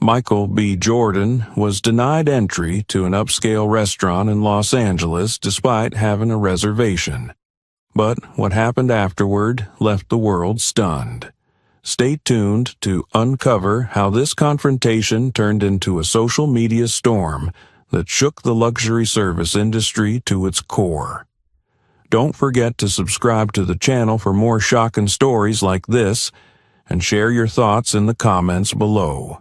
Michael B. Jordan was denied entry to an upscale restaurant in Los Angeles despite having a reservation. But what happened afterward left the world stunned. Stay tuned to uncover how this confrontation turned into a social media storm that shook the luxury service industry to its core. Don't forget to subscribe to the channel for more shocking stories like this, and share your thoughts in the comments below.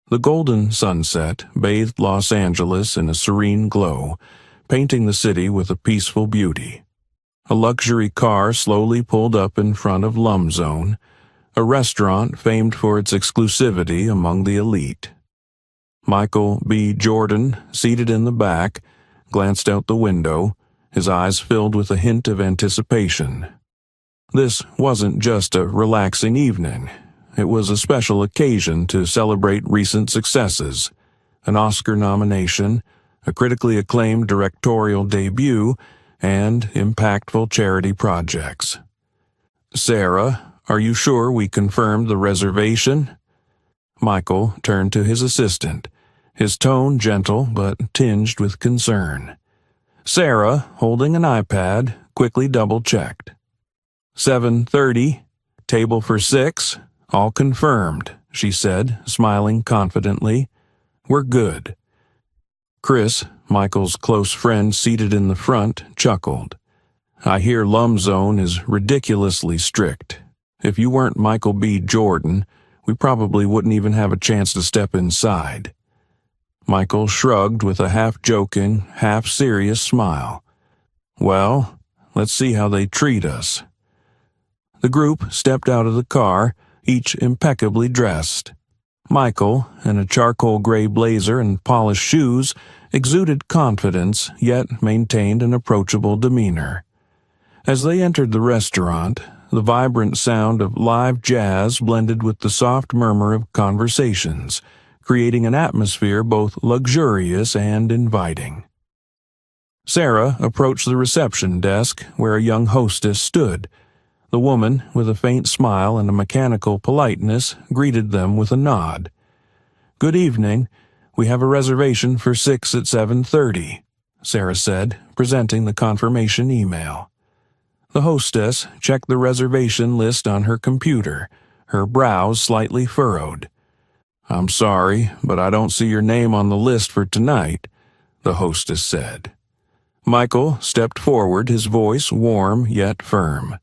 The golden sunset bathed Los Angeles in a serene glow, painting the city with a peaceful beauty. A luxury car slowly pulled up in front of Lum Zone, a restaurant famed for its exclusivity among the elite. Michael B. Jordan, seated in the back, glanced out the window, his eyes filled with a hint of anticipation. This wasn't just a relaxing evening. It was a special occasion to celebrate recent successes, an Oscar nomination, a critically acclaimed directorial debut, and impactful charity projects. "Sarah, are you sure we confirmed the reservation?" Michael turned to his assistant, his tone gentle but tinged with concern. Sarah, holding an iPad, quickly double-checked. 7:30, table for 6, all confirmed, she said, smiling confidently. "We're good." Chris, Michael's close friend seated in the front, chuckled. "I hear Lum Zone is ridiculously strict. If you weren't Michael B. Jordan, we probably wouldn't even have a chance to step inside." Michael shrugged with a half-joking, half-serious smile. "Well, let's see how they treat us." The group stepped out of the car, each impeccably dressed. Michael, in a charcoal gray blazer and polished shoes, exuded confidence yet maintained an approachable demeanor. As they entered the restaurant, the vibrant sound of live jazz blended with the soft murmur of conversations, creating an atmosphere both luxurious and inviting. Sarah approached the reception desk where a young hostess stood. The woman, with a faint smile and a mechanical politeness, greeted them with a nod. "Good evening. We have a reservation for 6 at 7:30, Sarah said, presenting the confirmation email. The hostess checked the reservation list on her computer, her brows slightly furrowed. "I'm sorry, but I don't see your name on the list for tonight," the hostess said. Michael stepped forward, his voice warm yet firm.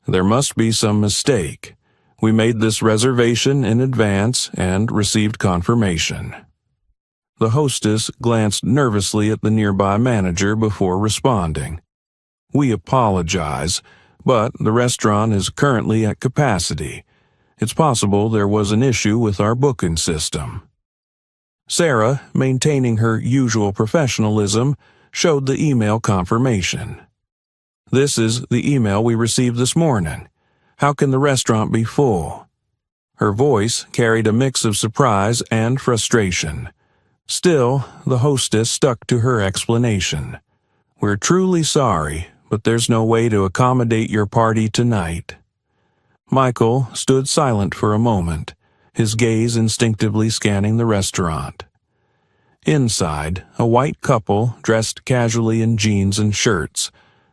"There must be some mistake. We made this reservation in advance and received confirmation." The hostess glanced nervously at the nearby manager before responding. "We apologize, but the restaurant is currently at capacity. It's possible there was an issue with our booking system." Sarah, maintaining her usual professionalism, showed the email confirmation. "This is the email we received this morning. How can the restaurant be full?" Her voice carried a mix of surprise and frustration. Still, the hostess stuck to her explanation. "We're truly sorry, but there's no way to accommodate your party tonight." Michael stood silent for a moment, his gaze instinctively scanning the restaurant. Inside, a white couple dressed casually in jeans and shirts,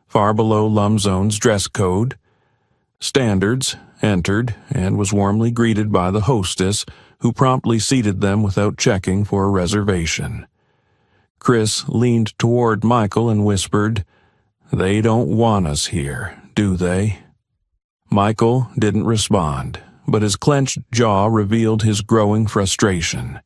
far below Lum Zone's dress code. Standards entered and was warmly greeted by the hostess, who promptly seated them without checking for a reservation. Chris leaned toward Michael and whispered, "They don't want us here, do they?" Michael didn't respond, but his clenched jaw revealed his growing frustration.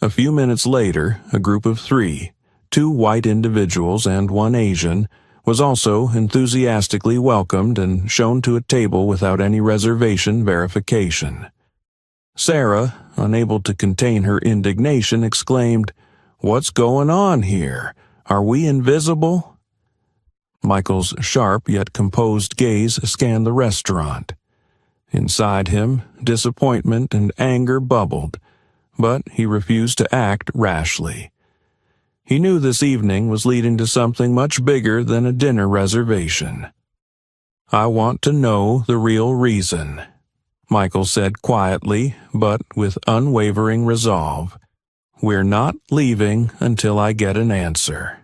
A few minutes later, a group of 3, 2 white individuals and 1 Asian, was also enthusiastically welcomed and shown to a table without any reservation verification. Sarah, unable to contain her indignation, exclaimed, "What's going on here? Are we invisible?" Michael's sharp yet composed gaze scanned the restaurant. Inside him, disappointment and anger bubbled, but he refused to act rashly. He knew this evening was leading to something much bigger than a dinner reservation. "I want to know the real reason." Michael said quietly, but with unwavering resolve. "We're not leaving until I get an answer."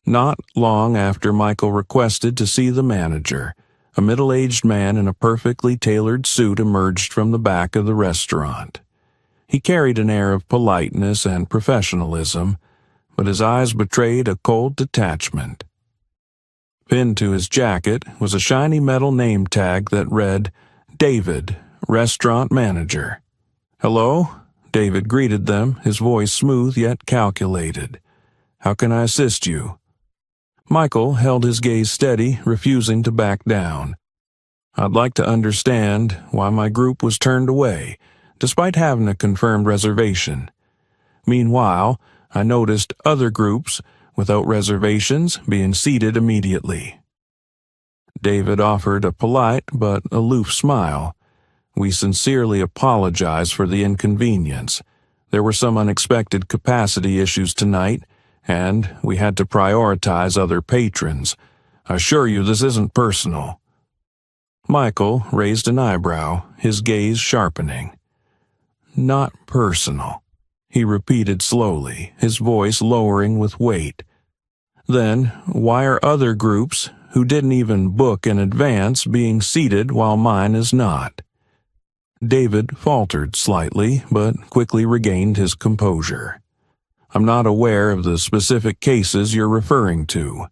Not long after Michael requested to see the manager, a middle-aged man in a perfectly tailored suit emerged from the back of the restaurant. He carried an air of politeness and professionalism, but his eyes betrayed a cold detachment. Pinned to his jacket was a shiny metal name tag that read, "David, Restaurant Manager." "Hello?" David greeted them, his voice smooth yet calculated. "How can I assist you?" Michael held his gaze steady, refusing to back down. "I'd like to understand why my group was turned away, despite having a confirmed reservation. Meanwhile, I noticed other groups, without reservations, being seated immediately." David offered a polite but aloof smile. "We sincerely apologize for the inconvenience. There were some unexpected capacity issues tonight, and we had to prioritize other patrons. I assure you this isn't personal." Michael raised an eyebrow, his gaze sharpening. "Not personal," he repeated slowly, his voice lowering with weight. "Then why are other groups, who didn't even book in advance, being seated while mine is not?" David faltered slightly, but quickly regained his composure. "I'm not aware of the specific cases you're referring to.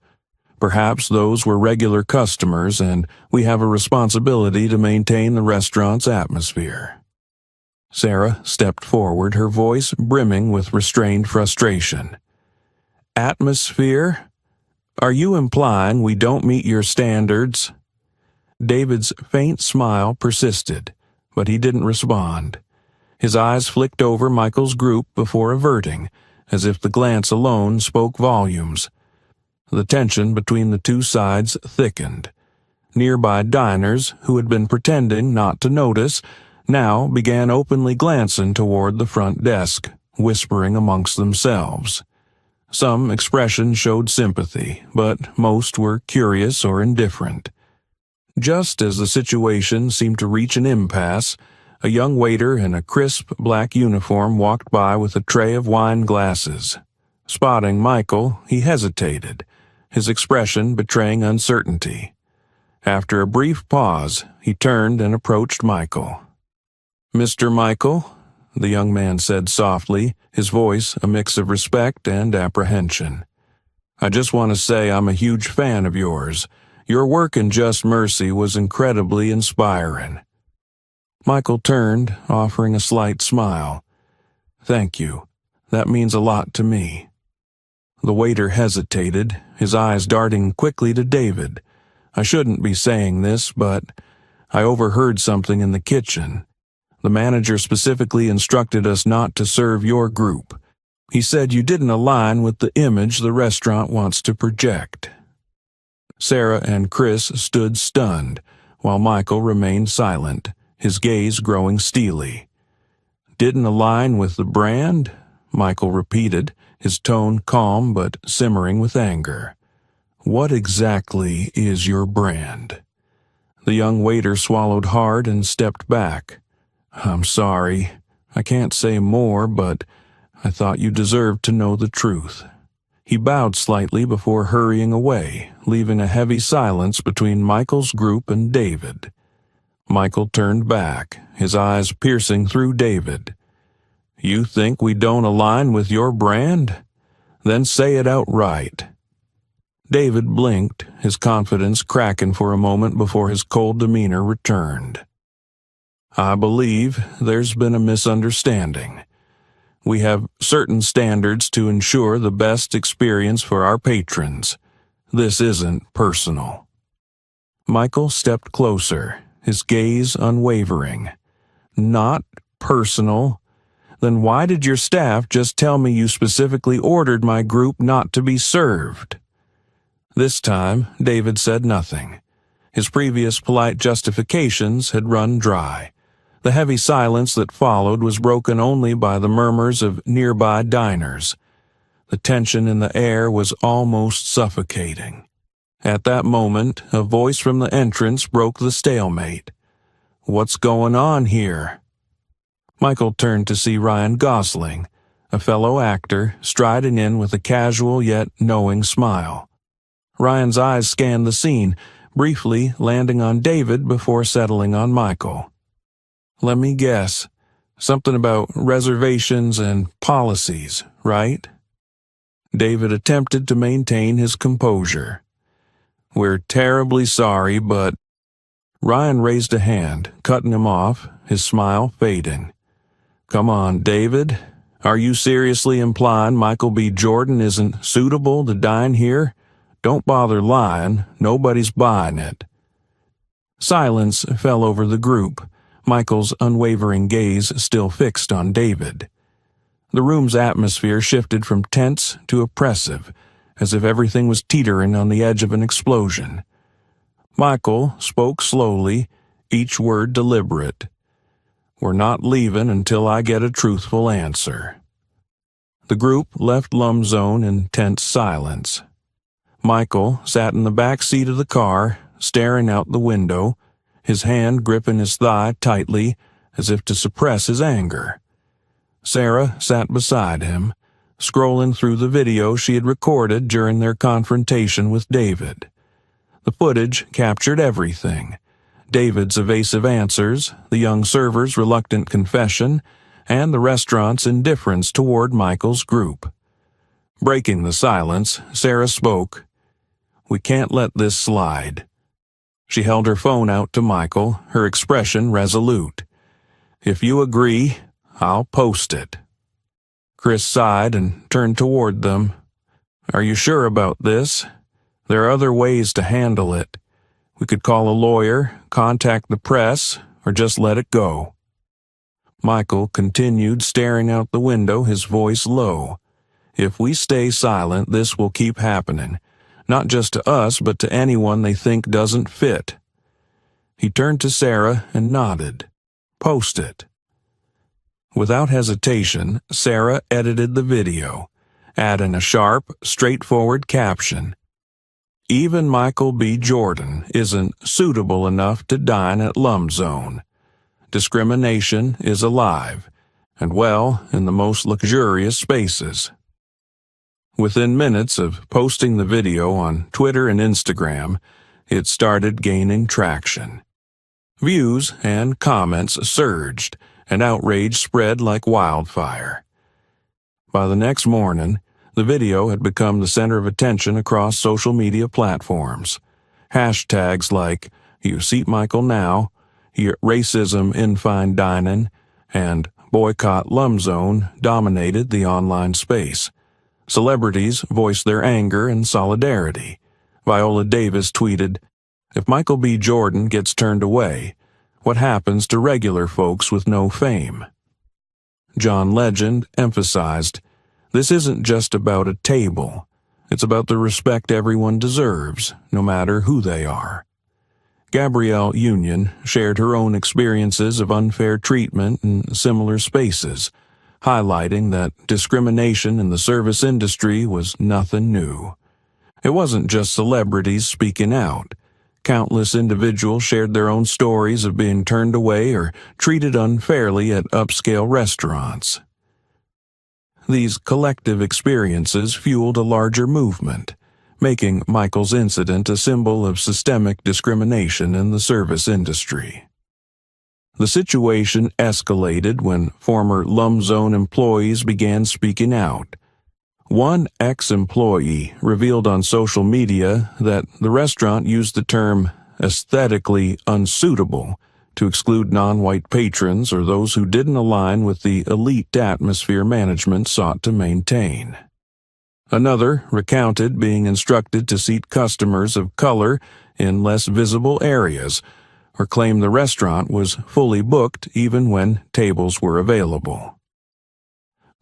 Perhaps those were regular customers, and we have a responsibility to maintain the restaurant's atmosphere." Sarah stepped forward, her voice brimming with restrained frustration. "Atmosphere? Are you implying we don't meet your standards?" David's faint smile persisted, but he didn't respond. His eyes flicked over Michael's group before averting, as if the glance alone spoke volumes. The tension between the two sides thickened. Nearby diners, who had been pretending not to notice, now began openly glancing toward the front desk, whispering amongst themselves. Some expression showed sympathy, but most were curious or indifferent. Just as the situation seemed to reach an impasse, a young waiter in a crisp black uniform walked by with a tray of wine glasses. Spotting Michael, he hesitated, his expression betraying uncertainty. After a brief pause, he turned and approached Michael. "Mr. Michael," the young man said softly, his voice a mix of respect and apprehension. "I just want to say I'm a huge fan of yours. Your work in Just Mercy was incredibly inspiring." Michael turned, offering a slight smile. "Thank you. That means a lot to me." The waiter hesitated, his eyes darting quickly to David. "I shouldn't be saying this, but I overheard something in the kitchen. The manager specifically instructed us not to serve your group. He said you didn't align with the image the restaurant wants to project." Sarah and Chris stood stunned, while Michael remained silent, his gaze growing steely. "Didn't align with the brand?" Michael repeated, his tone calm but simmering with anger. "What exactly is your brand?" The young waiter swallowed hard and stepped back. "I'm sorry. I can't say more, but I thought you deserved to know the truth." He bowed slightly before hurrying away, leaving a heavy silence between Michael's group and David. Michael turned back, his eyes piercing through David. "You think we don't align with your brand? Then say it outright." David blinked, his confidence cracking for a moment before his cold demeanor returned. "I believe there's been a misunderstanding. We have certain standards to ensure the best experience for our patrons. This isn't personal." Michael stepped closer, his gaze unwavering. "Not personal? Then why did your staff just tell me you specifically ordered my group not to be served?" This time, David said nothing. His previous polite justifications had run dry. The heavy silence that followed was broken only by the murmurs of nearby diners. The tension in the air was almost suffocating. At that moment, a voice from the entrance broke the stalemate. What's going on here?" Michael turned to see Ryan Gosling, a fellow actor, striding in with a casual yet knowing smile. Ryan's eyes scanned the scene, briefly landing on David before settling on Michael. "Let me guess. Something about reservations and policies, right?" David attempted to maintain his composure. "We're terribly sorry, but—" Ryan raised a hand, cutting him off, his smile fading. "Come on, David. Are you seriously implying Michael B. Jordan isn't suitable to dine here? Don't bother lying. Nobody's buying it." Silence fell over the group, Michael's unwavering gaze still fixed on David. The room's atmosphere shifted from tense to oppressive, as if everything was teetering on the edge of an explosion. Michael spoke slowly, each word deliberate. "We're not leaving until I get a truthful answer." The group left Lum Zone in tense silence. Michael sat in the back seat of the car, staring out the window, his hand gripping his thigh tightly, as if to suppress his anger. Sarah sat beside him, scrolling through the video she had recorded during their confrontation with David. The footage captured everything: David's evasive answers, the young server's reluctant confession, and the restaurant's indifference toward Michael's group. Breaking the silence, Sarah spoke. "We can't let this slide." She held her phone out to Michael, her expression resolute. "If you agree, I'll post it." Chris sighed and turned toward them. "Are you sure about this? There are other ways to handle it. We could call a lawyer, contact the press, or just let it go." Michael continued staring out the window, his voice low. "If we stay silent, this will keep happening. Not just to us, but to anyone they think doesn't fit." He turned to Sarah and nodded. "Post it." Without hesitation, Sarah edited the video, adding a sharp, straightforward caption. "Even Michael B. Jordan isn't suitable enough to dine at Lum Zone. Discrimination is alive, and well, in the most luxurious spaces." Within minutes of posting the video on Twitter and Instagram, it started gaining traction. Views and comments surged, and outrage spread like wildfire. By the next morning, the video had become the center of attention across social media platforms. Hashtags like "You Seat Michael Now," "Racism in Fine Dining," and "Boycott Lum Zone" dominated the online space. Celebrities voiced their anger and solidarity. Viola Davis tweeted, "If Michael B. Jordan gets turned away, what happens to regular folks with no fame?" John Legend emphasized, "This isn't just about a table. It's about the respect everyone deserves, no matter who they are." Gabrielle Union shared her own experiences of unfair treatment in similar spaces, highlighting that discrimination in the service industry was nothing new. It wasn't just celebrities speaking out. Countless individuals shared their own stories of being turned away or treated unfairly at upscale restaurants. These collective experiences fueled a larger movement, making Michael's incident a symbol of systemic discrimination in the service industry. The situation escalated when former Lum Zone employees began speaking out. One ex-employee revealed on social media that the restaurant used the term aesthetically unsuitable to exclude non-white patrons or those who didn't align with the elite atmosphere management sought to maintain. Another recounted being instructed to seat customers of color in less visible areas, or claimed the restaurant was fully booked even when tables were available.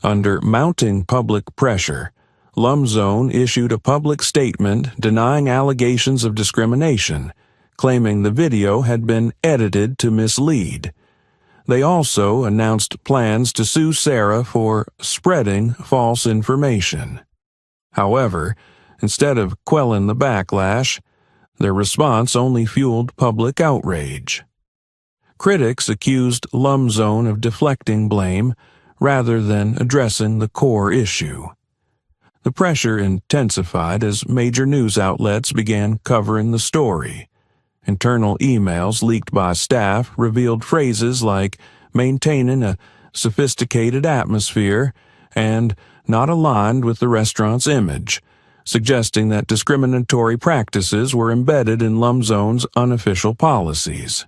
Under mounting public pressure, Lum Zone issued a public statement denying allegations of discrimination, claiming the video had been edited to mislead. They also announced plans to sue Sarah for spreading false information. However, instead of quelling the backlash, their response only fueled public outrage. Critics accused Lumzone of deflecting blame rather than addressing the core issue. The pressure intensified as major news outlets began covering the story. Internal emails leaked by staff revealed phrases like maintaining a sophisticated atmosphere and not aligned with the restaurant's image, suggesting that discriminatory practices were embedded in Lumzone's unofficial policies.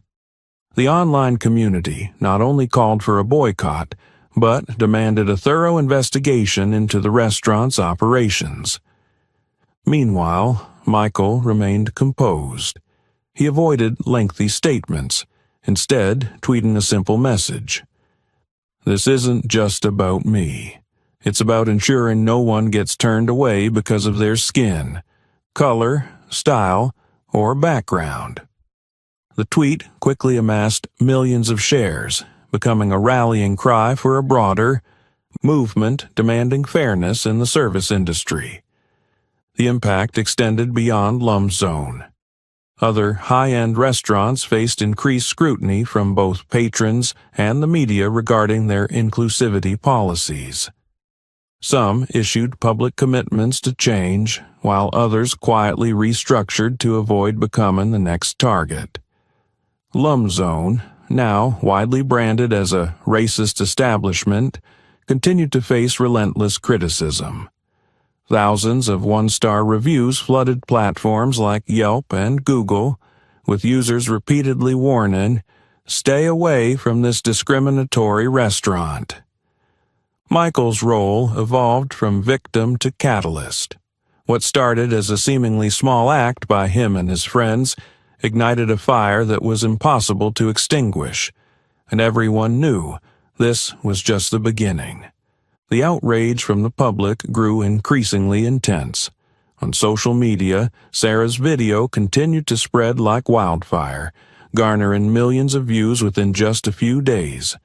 The online community not only called for a boycott, but demanded a thorough investigation into the restaurant's operations. Meanwhile, Michael remained composed. He avoided lengthy statements, instead tweeting a simple message. "This isn't just about me. It's about ensuring no one gets turned away because of their skin, color, style, or background." The tweet quickly amassed millions of shares, becoming a rallying cry for a broader movement demanding fairness in the service industry. The impact extended beyond Lumzone. Other high-end restaurants faced increased scrutiny from both patrons and the media regarding their inclusivity policies. Some issued public commitments to change, while others quietly restructured to avoid becoming the next target. Lumzone, now widely branded as a racist establishment, continued to face relentless criticism. Thousands of one-star reviews flooded platforms like Yelp and Google, with users repeatedly warning, "Stay away from this discriminatory restaurant." Michael's role evolved from victim to catalyst. What started as a seemingly small act by him and his friends ignited a fire that was impossible to extinguish, and everyone knew this was just the beginning. The outrage from the public grew increasingly intense. On social media, Sarah's video continued to spread like wildfire, garnering millions of views within just a few days.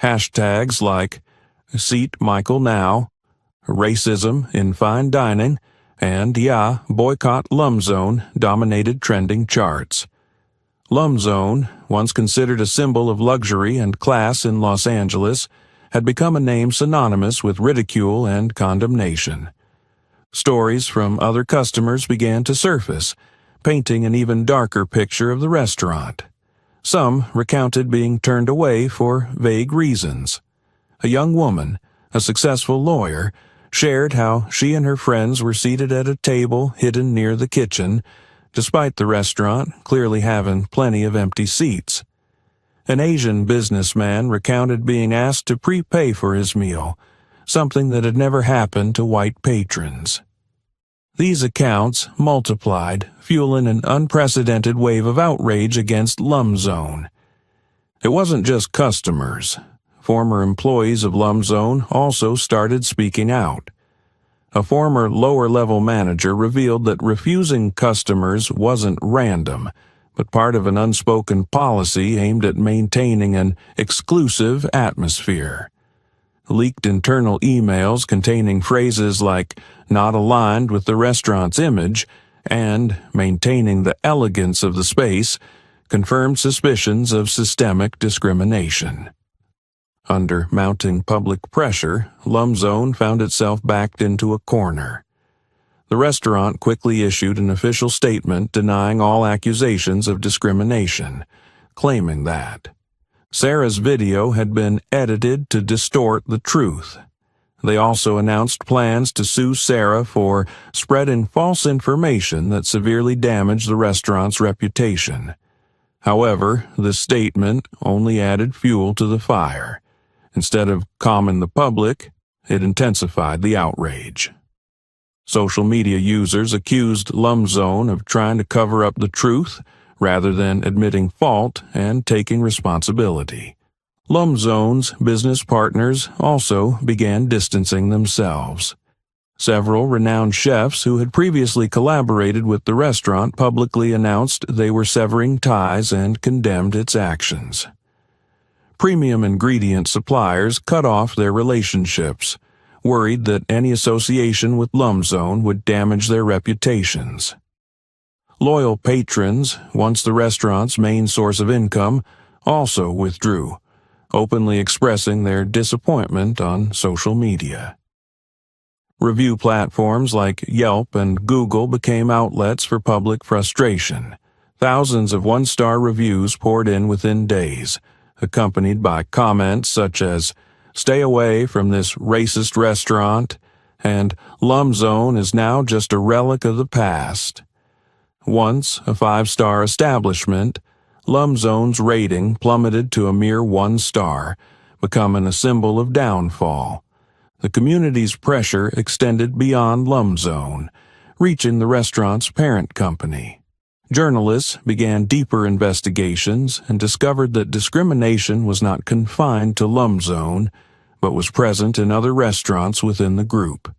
Hashtags like "Seat Michael Now," "Racism in Fine Dining," and "Boycott Lumzone" dominated trending charts. Lumzone, once considered a symbol of luxury and class in Los Angeles, had become a name synonymous with ridicule and condemnation. Stories from other customers began to surface, painting an even darker picture of the restaurant. Some recounted being turned away for vague reasons. A young woman, a successful lawyer, shared how she and her friends were seated at a table hidden near the kitchen, despite the restaurant clearly having plenty of empty seats. An Asian businessman recounted being asked to prepay for his meal, something that had never happened to white patrons. These accounts multiplied, fueling an unprecedented wave of outrage against Lumzone. It wasn't just customers. Former employees of Lumzone also started speaking out. A former lower-level manager revealed that refusing customers wasn't random, but part of an unspoken policy aimed at maintaining an exclusive atmosphere. Leaked internal emails containing phrases like "not aligned with the restaurant's image" and "maintaining the elegance of the space" confirmed suspicions of systemic discrimination. Under mounting public pressure, Lumzone found itself backed into a corner. The restaurant quickly issued an official statement denying all accusations of discrimination, claiming that Sarah's video had been edited to distort the truth. They also announced plans to sue Sarah for spreading false information that severely damaged the restaurant's reputation. However, this statement only added fuel to the fire. Instead of calming the public, it intensified the outrage. Social media users accused Lumzone of trying to cover up the truth rather than admitting fault and taking responsibility. Lumzone's business partners also began distancing themselves. Several renowned chefs who had previously collaborated with the restaurant publicly announced they were severing ties and condemned its actions. Premium ingredient suppliers cut off their relationships, worried that any association with Lumzone would damage their reputations. Loyal patrons, once the restaurant's main source of income, also withdrew, openly expressing their disappointment on social media. Review platforms like Yelp and Google became outlets for public frustration. Thousands of one-star reviews poured in within days, accompanied by comments such as, "Stay away from this racist restaurant," and "Lum Zone is now just a relic of the past." Once a 5-star establishment, Lum Zone's rating plummeted to a mere 1 star, becoming a symbol of downfall. The community's pressure extended beyond Lum Zone, reaching the restaurant's parent company. Journalists began deeper investigations and discovered that discrimination was not confined to Lum Zone, but was present in other restaurants within the group.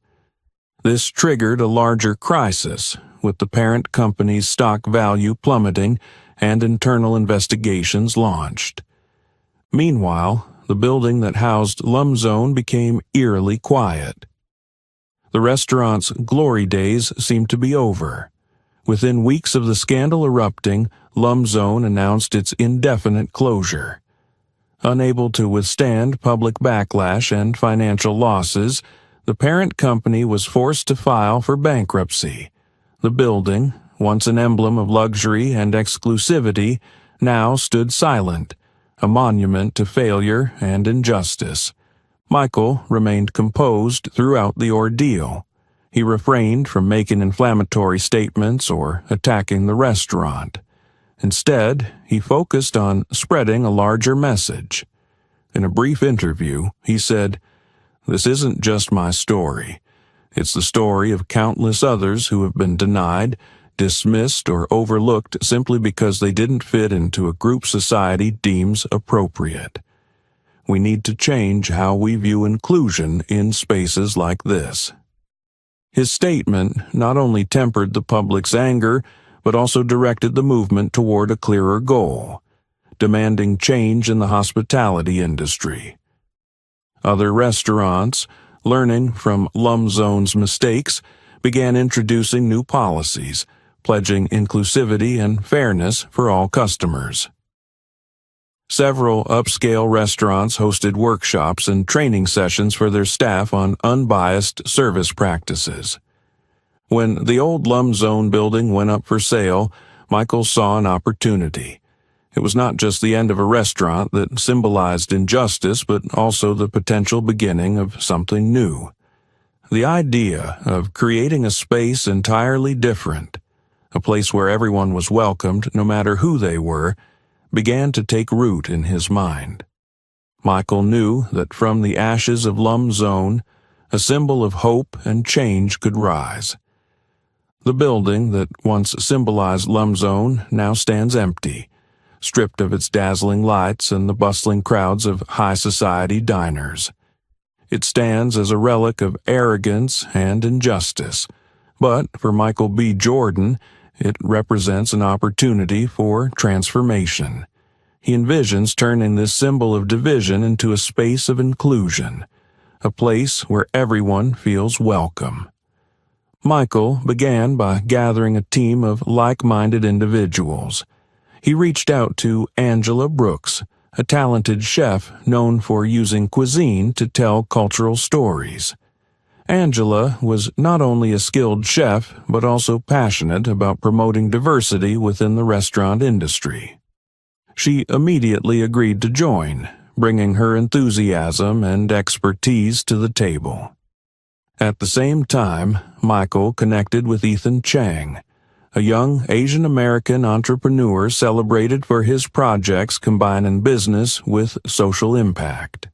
This triggered a larger crisis, with the parent company's stock value plummeting and internal investigations launched. Meanwhile, the building that housed Lum Zone became eerily quiet. The restaurant's glory days seemed to be over. Within weeks of the scandal erupting, Lum Zone announced its indefinite closure. Unable to withstand public backlash and financial losses, the parent company was forced to file for bankruptcy. The building, once an emblem of luxury and exclusivity, now stood silent, a monument to failure and injustice. Michael remained composed throughout the ordeal. He refrained from making inflammatory statements or attacking the restaurant. Instead, he focused on spreading a larger message. In a brief interview, he said, "This isn't just my story. It's the story of countless others who have been denied, dismissed, or overlooked simply because they didn't fit into a group society deems appropriate. We need to change how we view inclusion in spaces like this." His statement not only tempered the public's anger, but also directed the movement toward a clearer goal, demanding change in the hospitality industry. Other restaurants, learning from Lum Zone's mistakes, began introducing new policies, pledging inclusivity and fairness for all customers. Several upscale restaurants hosted workshops and training sessions for their staff on unbiased service practices. When the old Lum Zone building went up for sale, Michael saw an opportunity. It was not just the end of a restaurant that symbolized injustice, but also the potential beginning of something new. The idea of creating a space entirely different, a place where everyone was welcomed no matter who they were, began to take root in his mind. Michael knew that from the ashes of Lum Zone, a symbol of hope and change could rise. The building that once symbolized Lum Zone now stands empty, stripped of its dazzling lights and the bustling crowds of high society diners. It stands as a relic of arrogance and injustice, but for Michael B. Jordan, it represents an opportunity for transformation. He envisions turning this symbol of division into a space of inclusion, a place where everyone feels welcome. Michael began by gathering a team of like-minded individuals. He reached out to Angela Brooks, a talented chef known for using cuisine to tell cultural stories. Angela was not only a skilled chef, but also passionate about promoting diversity within the restaurant industry. She immediately agreed to join, bringing her enthusiasm and expertise to the table. At the same time, Michael connected with Ethan Chang, a young Asian American entrepreneur celebrated for his projects combining business with social impact.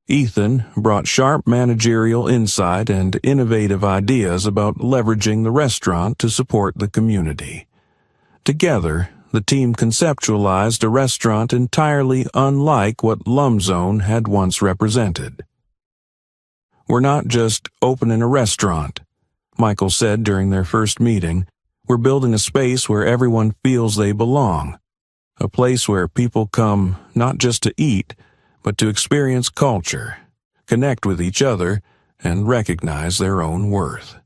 Ethan brought sharp managerial insight and innovative ideas about leveraging the restaurant to support the community. Together, the team conceptualized a restaurant entirely unlike what Lum Zone had once represented. "We're not just opening a restaurant," Michael said during their first meeting. "We're building a space where everyone feels they belong, a place where people come not just to eat, but to experience culture, connect with each other, and recognize their own worth."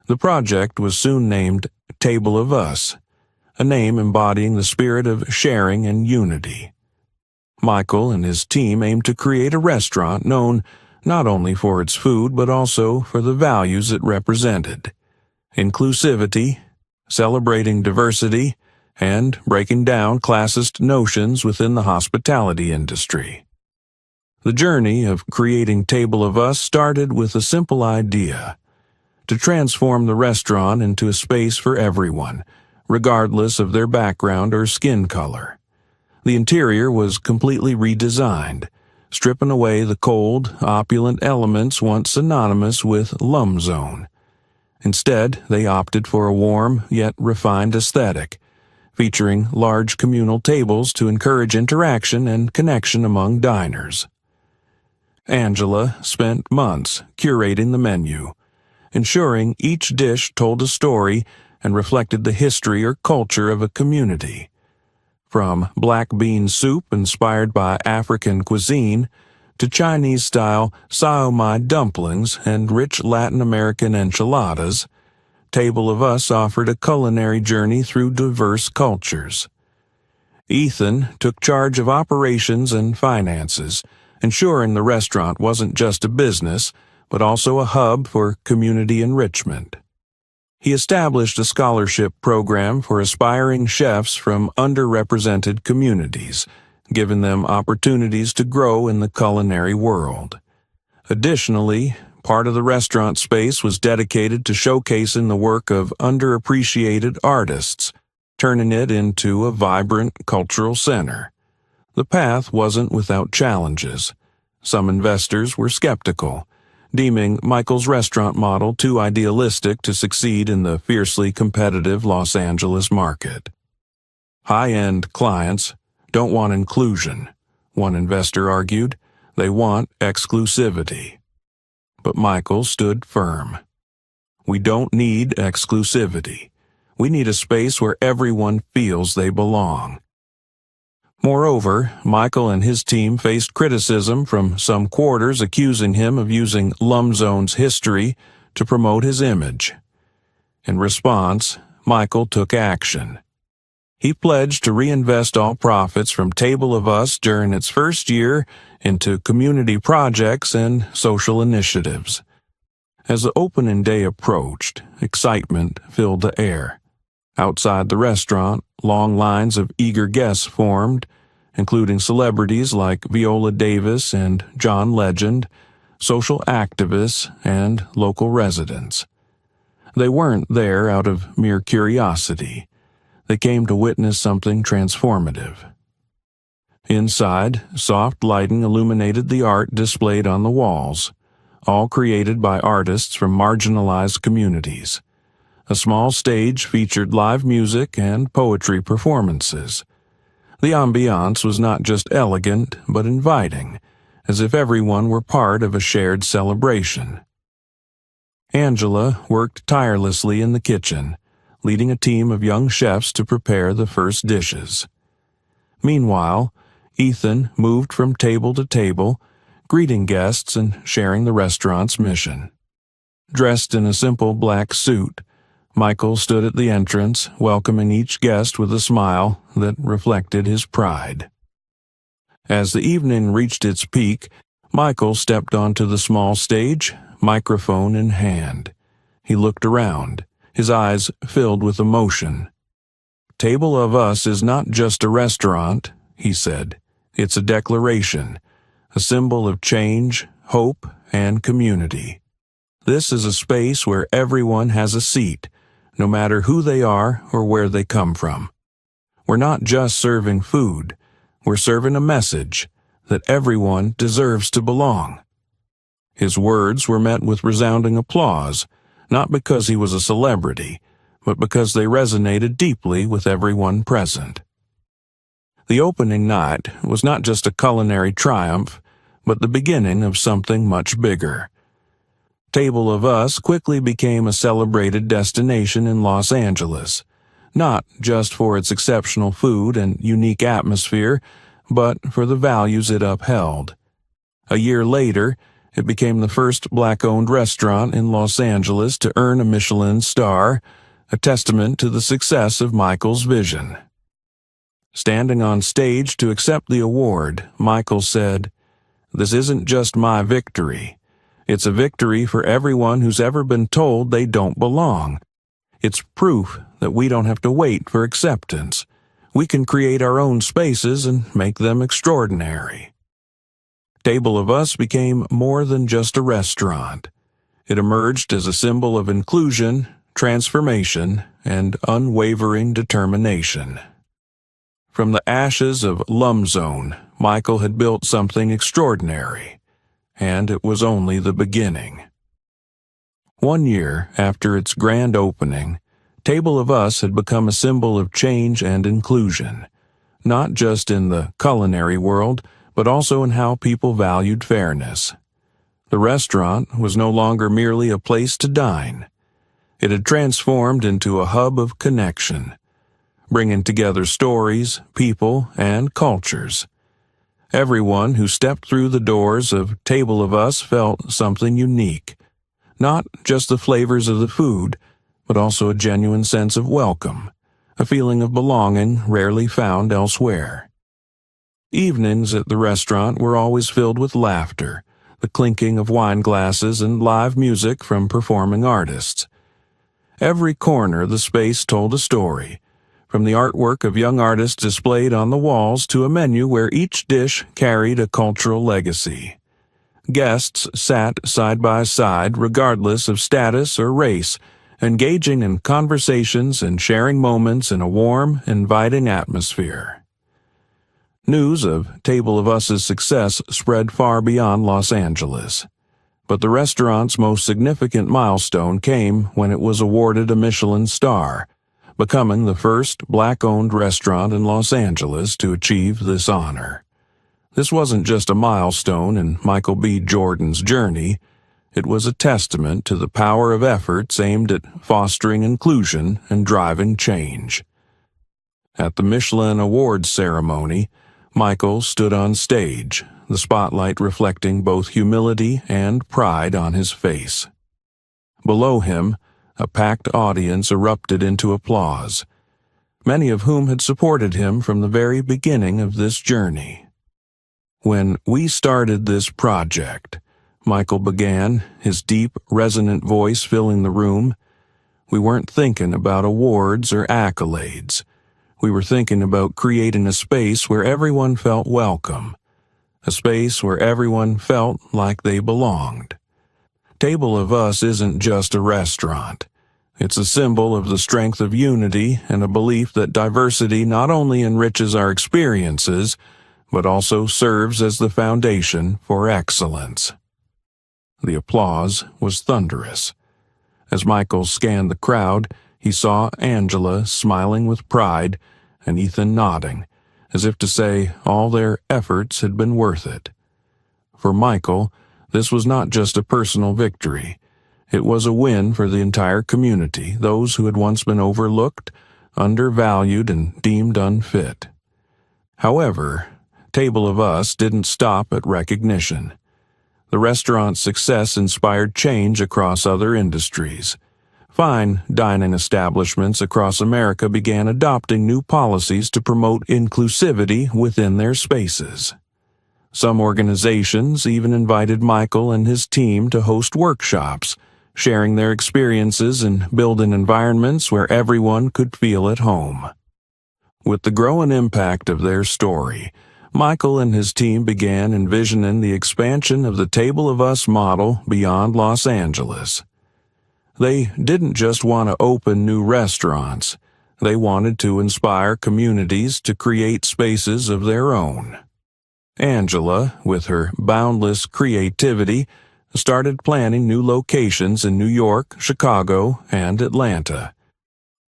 The project was soon named Table of Us, a name embodying the spirit of sharing and unity. Michael and his team aim to create a restaurant known not only for its food but also for the values it represented: inclusivity, celebrating diversity, and breaking down classist notions within the hospitality industry. The journey of creating Table of Us started with a simple idea: to transform the restaurant into a space for everyone, regardless of their background or skin color. The interior was completely redesigned, stripping away the cold, opulent elements once synonymous with Lum Zone. Instead, they opted for a warm yet refined aesthetic, featuring large communal tables to encourage interaction and connection among diners. Angela spent months curating the menu, ensuring each dish told a story and reflected the history or culture of a community. From black bean soup inspired by African cuisine to Chinese-style sao mai dumplings and rich Latin American enchiladas, Table of Us offered a culinary journey through diverse cultures. Ethan took charge of operations and finances, ensuring the restaurant wasn't just a business, but also a hub for community enrichment. He established a scholarship program for aspiring chefs from underrepresented communities, giving them opportunities to grow in the culinary world. Additionally, part of the restaurant space was dedicated to showcasing the work of underappreciated artists, turning it into a vibrant cultural center. The path wasn't without challenges. Some investors were skeptical, deeming Michael's restaurant model too idealistic to succeed in the fiercely competitive Los Angeles market. High-end clients don't want inclusion, one investor argued. They want exclusivity. But Michael stood firm. We don't need exclusivity. We need a space where everyone feels they belong. Moreover, Michael and his team faced criticism from some quarters accusing him of using Lum Zone's history to promote his image. In response, Michael took action. He pledged to reinvest all profits from Table of Us during its first year into community projects and social initiatives. As the opening day approached, excitement filled the air. Outside the restaurant, long lines of eager guests formed, including celebrities like Viola Davis and John Legend, social activists, and local residents. They weren't there out of mere curiosity. They came to witness something transformative. Inside, soft lighting illuminated the art displayed on the walls, all created by artists from marginalized communities. A small stage featured live music and poetry performances. The ambiance was not just elegant, but inviting, as if everyone were part of a shared celebration. Angela worked tirelessly in the kitchen, leading a team of young chefs to prepare the first dishes. Meanwhile, Ethan moved from table to table, greeting guests and sharing the restaurant's mission. Dressed in a simple black suit, Michael stood at the entrance, welcoming each guest with a smile that reflected his pride. As the evening reached its peak, Michael stepped onto the small stage, microphone in hand. He looked around, his eyes filled with emotion. "Table of Us is not just a restaurant," he said. "It's a declaration, a symbol of change, hope, and community. This is a space where everyone has a seat, no matter who they are or where they come from. We're not just serving food, we're serving a message that everyone deserves to belong." His words were met with resounding applause, not because he was a celebrity, but because they resonated deeply with everyone present. The opening night was not just a culinary triumph, but the beginning of something much bigger. Table of Us quickly became a celebrated destination in Los Angeles, not just for its exceptional food and unique atmosphere, but for the values it upheld. A year later, it became the first Black-owned restaurant in Los Angeles to earn a Michelin star, a testament to the success of Michael's vision. Standing on stage to accept the award, Michael said, "This isn't just my victory. It's a victory for everyone who's ever been told they don't belong. It's proof that we don't have to wait for acceptance. We can create our own spaces and make them extraordinary." Table of Us became more than just a restaurant. It emerged as a symbol of inclusion, transformation, and unwavering determination. From the ashes of Lumzone, Michael had built something extraordinary, and it was only the beginning. 1 year after its grand opening, Table of Us had become a symbol of change and inclusion, not just in the culinary world, but also in how people valued fairness. The restaurant was no longer merely a place to dine. It had transformed into a hub of connection, bringing together stories, people, and cultures. Everyone who stepped through the doors of Table of Us felt something unique, not just the flavors of the food, but also a genuine sense of welcome, a feeling of belonging rarely found elsewhere. Evenings at the restaurant were always filled with laughter, the clinking of wine glasses, and live music from performing artists. Every corner of the space told a story, from the artwork of young artists displayed on the walls to a menu where each dish carried a cultural legacy. Guests sat side by side regardless of status or race, engaging in conversations and sharing moments in a warm, inviting atmosphere. News of Table of Us's success spread far beyond Los Angeles, but the restaurant's most significant milestone came when it was awarded a Michelin star, becoming the first Black-owned restaurant in Los Angeles to achieve this honor. This wasn't just a milestone in Michael B. Jordan's journey. It was a testament to the power of efforts aimed at fostering inclusion and driving change. At the Michelin Awards ceremony, Michael stood on stage, the spotlight reflecting both humility and pride on his face. Below him, a packed audience erupted into applause, many of whom had supported him from the very beginning of this journey. "When we started this project," Michael began, his deep, resonant voice filling the room, "we weren't thinking about awards or accolades. We were thinking about creating a space where everyone felt welcome, a space where everyone felt like they belonged. Table of Us isn't just a restaurant. It's a symbol of the strength of unity and a belief that diversity not only enriches our experiences, but also serves as the foundation for excellence." The applause was thunderous. As Michael scanned the crowd, he saw Angela smiling with pride and Ethan nodding, as if to say all their efforts had been worth it. For Michael, this was not just a personal victory. It was a win for the entire community, those who had once been overlooked, undervalued, and deemed unfit. However, Table of Us didn't stop at recognition. The restaurant's success inspired change across other industries. Fine dining establishments across America began adopting new policies to promote inclusivity within their spaces. Some organizations even invited Michael and his team to host workshops, sharing their experiences and building environments where everyone could feel at home. With the growing impact of their story, Michael and his team began envisioning the expansion of the Table of Us model beyond Los Angeles. They didn't just want to open new restaurants. They wanted to inspire communities to create spaces of their own. Angela, with her boundless creativity, started planning new locations in New York, Chicago, and Atlanta.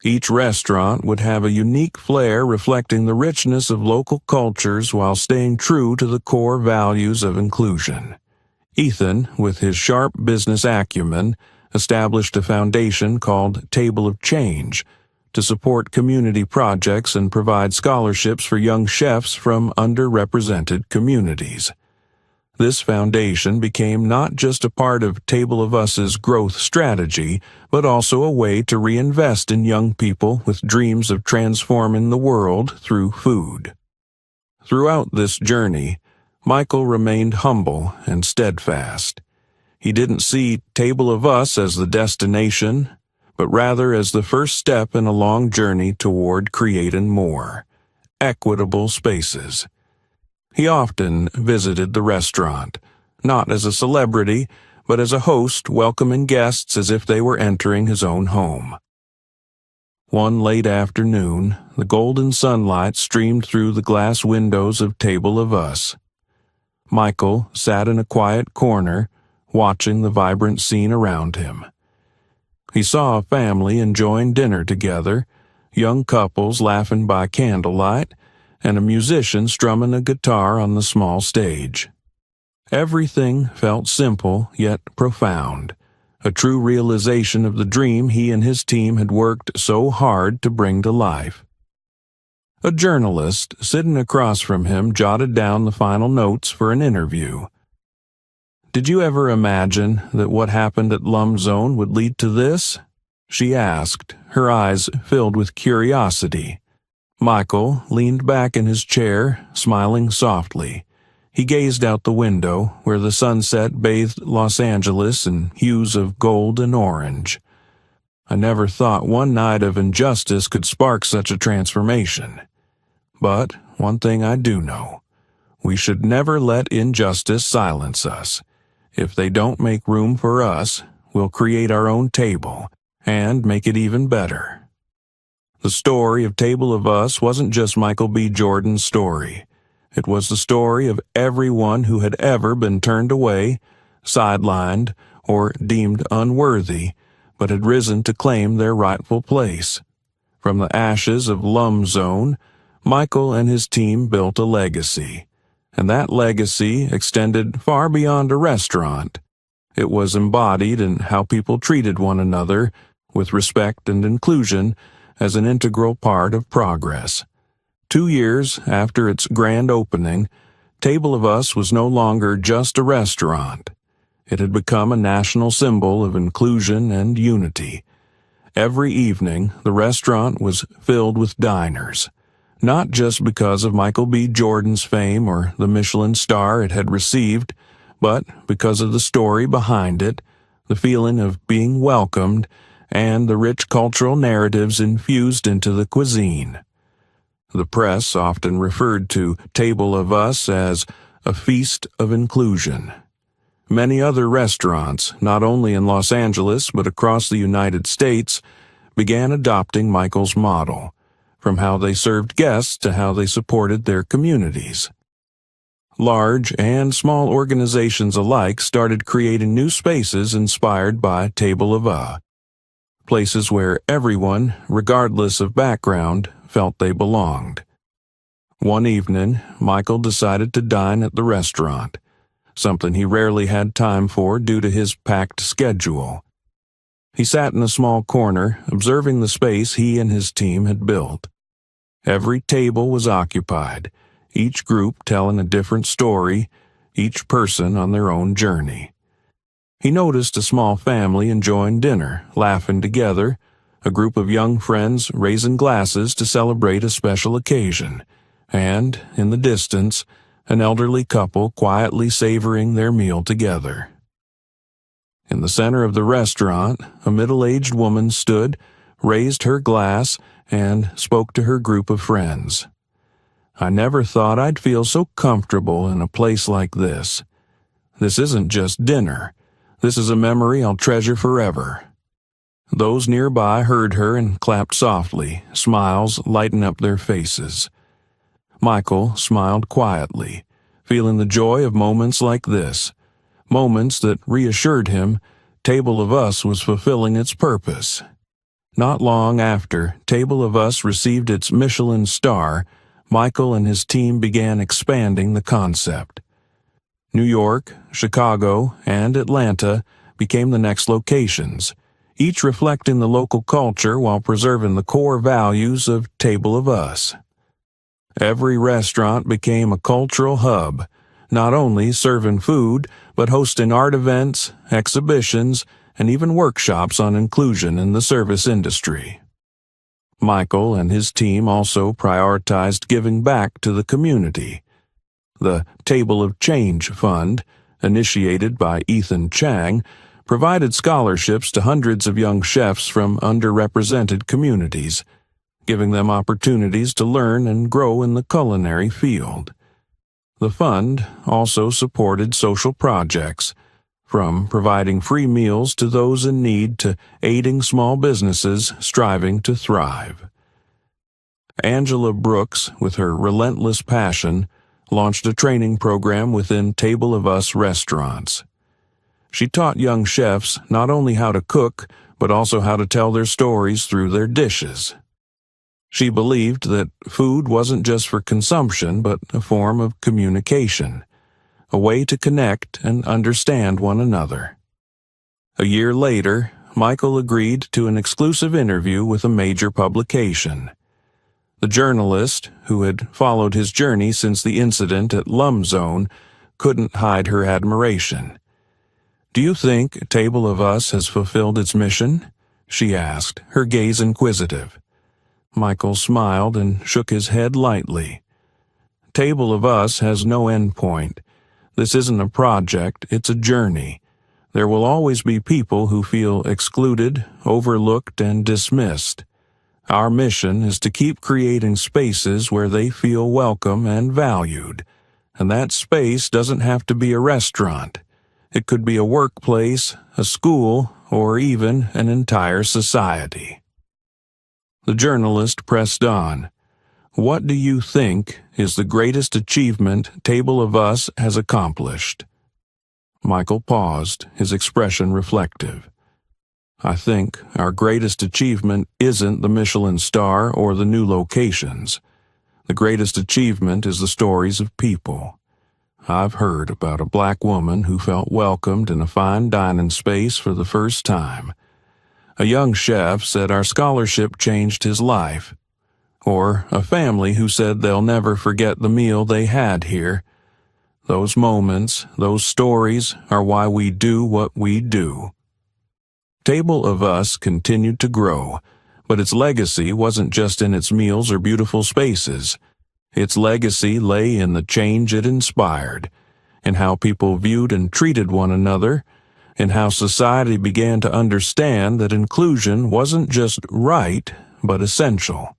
Each restaurant would have a unique flair reflecting the richness of local cultures while staying true to the core values of inclusion. Ethan, with his sharp business acumen, established a foundation called Table of Change to support community projects and provide scholarships for young chefs from underrepresented communities. This foundation became not just a part of Table of Us's growth strategy, but also a way to reinvest in young people with dreams of transforming the world through food. Throughout this journey, Michael remained humble and steadfast. He didn't see Table of Us as the destination, but rather as the first step in a long journey toward creating more equitable spaces. He often visited the restaurant, not as a celebrity, but as a host welcoming guests as if they were entering his own home. One late afternoon, the golden sunlight streamed through the glass windows of Table of Us. Michael sat in a quiet corner, watching the vibrant scene around him. He saw a family enjoying dinner together, young couples laughing by candlelight, and a musician strumming a guitar on the small stage. Everything felt simple yet profound, a true realization of the dream he and his team had worked so hard to bring to life. A journalist sitting across from him jotted down the final notes for an interview. "Did you ever imagine that what happened at Lum Zone would lead to this?" she asked, her eyes filled with curiosity. Michael leaned back in his chair, smiling softly. He gazed out the window, where the sunset bathed Los Angeles in hues of gold and orange. "I never thought one night of injustice could spark such a transformation. But one thing I do know. We should never let injustice silence us. If they don't make room for us, we'll create our own table, and make it even better." The story of Table of Us wasn't just Michael B. Jordan's story. It was the story of everyone who had ever been turned away, sidelined, or deemed unworthy, but had risen to claim their rightful place. From the ashes of Lum Zone, Michael and his team built a legacy, and that legacy extended far beyond a restaurant. It was embodied in how people treated one another, with respect and inclusion, as an integral part of progress. 2 years after its grand opening, Table of Us was no longer just a restaurant. It had become a national symbol of inclusion and unity. Every evening, the restaurant was filled with diners, not just because of Michael B. Jordan's fame or the Michelin star it had received, but because of the story behind it, the feeling of being welcomed, and the rich cultural narratives infused into the cuisine. The press often referred to Table of Us as a feast of inclusion. Many other restaurants, not only in Los Angeles but across the United States, began adopting Michael's model, from how they served guests to how they supported their communities. Large and small organizations alike started creating new spaces inspired by Table of Us. Places where everyone, regardless of background, felt they belonged. One evening, Michael decided to dine at the restaurant, something he rarely had time for due to his packed schedule. He sat in a small corner, observing the space he and his team had built. Every table was occupied, each group telling a different story, each person on their own journey. He noticed a small family enjoying dinner, laughing together, a group of young friends raising glasses to celebrate a special occasion, and, in the distance, an elderly couple quietly savoring their meal together. In the center of the restaurant, a middle-aged woman stood, raised her glass, and spoke to her group of friends. "I never thought I'd feel so comfortable in a place like this. This isn't just dinner. This is a memory I'll treasure forever." Those nearby heard her and clapped softly, smiles lighting up their faces. Michael smiled quietly, feeling the joy of moments like this, moments that reassured him Table of Us was fulfilling its purpose. Not long after Table of Us received its Michelin star, Michael and his team began expanding the concept. New York, Chicago, and Atlanta became the next locations, each reflecting the local culture while preserving the core values of Table of Us. Every restaurant became a cultural hub, not only serving food, but hosting art events, exhibitions, and even workshops on inclusion in the service industry. Michael and his team also prioritized giving back to the community. The Table of Change Fund, initiated by Ethan Chang, provided scholarships to hundreds of young chefs from underrepresented communities, giving them opportunities to learn and grow in the culinary field. The fund also supported social projects, from providing free meals to those in need to aiding small businesses striving to thrive. Angela Brooks, with her relentless passion, launched a training program within Table of Us restaurants. She taught young chefs not only how to cook, but also how to tell their stories through their dishes. She believed that food wasn't just for consumption, but a form of communication, a way to connect and understand one another. A year later, Michael agreed to an exclusive interview with a major publication. The journalist, who had followed his journey since the incident at Lum Zone, couldn't hide her admiration. "Do you think Table of Us has fulfilled its mission?" she asked, her gaze inquisitive. Michael smiled and shook his head lightly. "Table of Us has no end point. This isn't a project, it's a journey. There will always be people who feel excluded, overlooked, and dismissed. Our mission is to keep creating spaces where they feel welcome and valued. And that space doesn't have to be a restaurant. It could be a workplace, a school, or even an entire society." The journalist pressed on. "What do you think is the greatest achievement Table of Us has accomplished?" Michael paused, his expression reflective. "I think our greatest achievement isn't the Michelin star or the new locations. The greatest achievement is the stories of people. I've heard about a black woman who felt welcomed in a fine dining space for the first time. A young chef said our scholarship changed his life. Or a family who said they'll never forget the meal they had here. Those moments, those stories, are why we do what we do." Table of Us continued to grow, but its legacy wasn't just in its meals or beautiful spaces. Its legacy lay in the change it inspired, in how people viewed and treated one another, and how society began to understand that inclusion wasn't just right, but essential.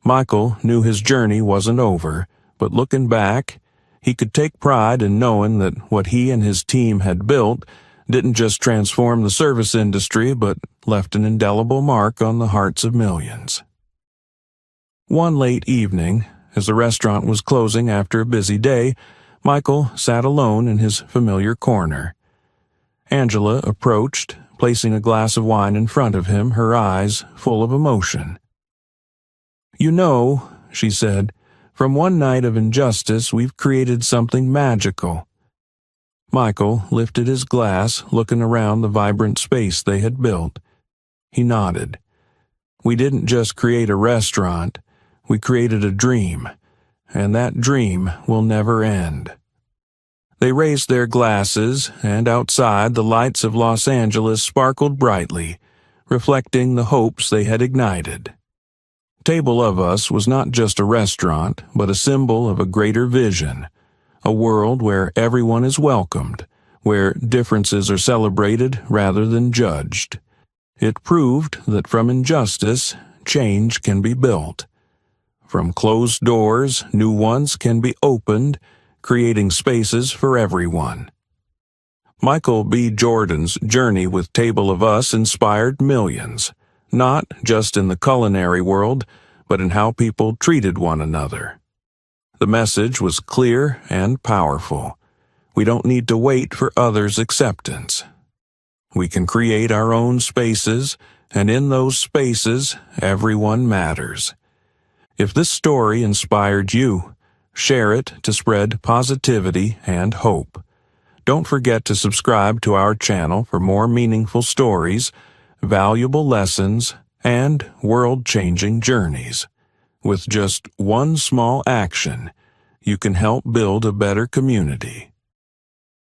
Michael knew his journey wasn't over, but looking back, he could take pride in knowing that what he and his team had built didn't just transform the service industry, but left an indelible mark on the hearts of millions. One late evening, as the restaurant was closing after a busy day, Michael sat alone in his familiar corner. Angela approached, placing a glass of wine in front of him, her eyes full of emotion. "You know," she said, "from one night of injustice we've created something magical." Michael lifted his glass, looking around the vibrant space they had built. He nodded. "We didn't just create a restaurant, we created a dream, and that dream will never end." They raised their glasses, and outside the lights of Los Angeles sparkled brightly, reflecting the hopes they had ignited. Table of Us was not just a restaurant, but a symbol of a greater vision, a world where everyone is welcomed, where differences are celebrated rather than judged. It proved that from injustice, change can be built. From closed doors, new ones can be opened, creating spaces for everyone. Michael B. Jordan's journey with Table of Us inspired millions, not just in the culinary world, but in how people treated one another. The message was clear and powerful. We don't need to wait for others' acceptance. We can create our own spaces, and in those spaces, everyone matters. If this story inspired you, share it to spread positivity and hope. Don't forget to subscribe to our channel for more meaningful stories, valuable lessons, and world-changing journeys. With just one small action, you can help build a better community.